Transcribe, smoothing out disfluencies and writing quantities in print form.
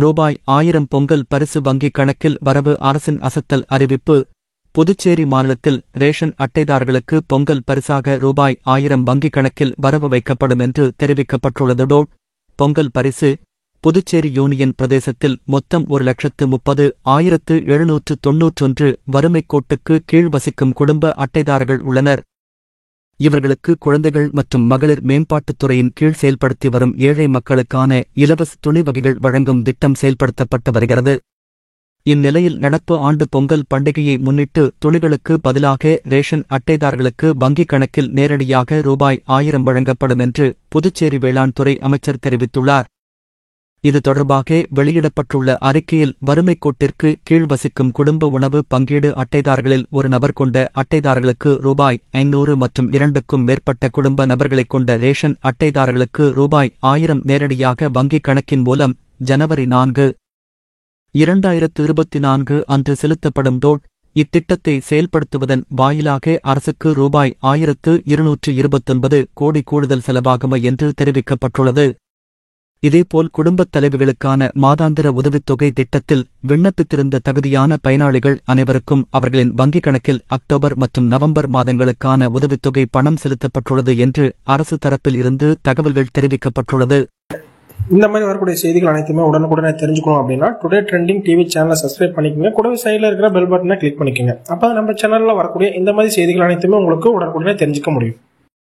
ரூபாய் 1000 பொங்கல் பரிசு வங்கி கணக்கில் வரவு. அரசின் அசத்தல் அறிவிப்பு. புதுச்சேரி மாநிலத்தில் ரேஷன் அட்டைதாரர்களுக்கு பொங்கல் பரிசாக ரூபாய் 1000 வங்கி கணக்கில் வரவு வைக்கப்படும் என்று தெரிவிக்கப்பட்டுள்ளது. பொங்கல் பரிசு. புதுச்சேரி யூனியன் பிரதேசத்தில் மொத்தம் 1,30,791 வறுமைக் கோட்டுக்கு கீழ் வசிக்கும் குடும்ப அட்டைதாரர்கள் உள்ளனர். இவர்களுக்கு குழந்தைகள் மற்றும் மகளிர் மேம்பாட்டுத் துறையின் கீழ் செயல்படுத்தி வரும் ஏழை மக்களுக்கான இலவச துணி வகைகள் வழங்கும் திட்டம் செயல்படுத்தப்பட்டு வருகிறது. இந்நிலையில் நடப்பு ஆண்டு பொங்கல் பண்டிகையை முன்னிட்டு துணிகளுக்கு பதிலாக ரேஷன் அட்டைதாரர்களுக்கு வங்கிக் கணக்கில் நேரடியாக ரூபாய் 1000 வழங்கப்படும் என்று புதுச்சேரி வேளாண் துறை அமைச்சர் தெரிவித்துள்ளார். இது தொடர்பாக வெளியிடப்பட்டுள்ள அறிக்கையில் வறுமைக் கோட்டிற்கு கீழ் வசிக்கும் குடும்ப உணவு பங்கீடு அட்டைதாரர்களில் ஒரு நபர் கொண்ட அட்டைதாரர்களுக்கு ரூபாய் 500 மற்றும் 2க்கும் மேற்பட்ட குடும்ப நபர்களைக் கொண்ட ரேஷன் அட்டைதாரர்களுக்கு ரூபாய் 1000 நேரடியாக வங்கிக் கணக்கின் மூலம் ஜனவரி 4, 2024 அன்று செலுத்தப்படும். இத்திட்டத்தை செயல்படுத்துவதன் வாயிலாக அரசுக்கு ரூபாய் 1229 கோடி கூடுதல் செலவாகும் என்று தெரிவிக்கப்பட்டுள்ளது. இதேபோல் குடும்பத் தலைவிகளுக்கான மாதாந்திர உதவித்தொகை திட்டத்தில் விண்ணப்பித்திருந்த தகுதியான பயனாளிகள் அனைவருக்கும் அவர்களின் வங்கிக் கணக்கில் அக்டோபர் மற்றும் நவம்பர் மாதங்களுக்கான உதவித்தொகை பணம் செலுத்தப்பட்டுள்ளது என்று அரசு தரப்பில் இருந்து தகவல்கள் தெரிவிக்கப்பட்டுள்ளது. இந்த மாதிரி வரக்கூடிய செய்திகள் அனைத்துமே உடனுக்குடனே தெரிஞ்சுக்கணும் அப்படின்னா டுடே ட்ரெண்டிங் டிவி சேனலை சப்ஸ்கிரைப் பண்ணிக்கோங்க. கூடவே சைடில் இருக்கிற பெல் பட்டனை கிளிக் பண்ணிக்கோங்க. அப்போ நம்ம சேனலில் வரக்கூடிய இந்த மாதிரி செய்திகள் அனைத்துமே உங்களுக்கு உடனுக்குடனே தெரிஞ்சுக்க முடியும்.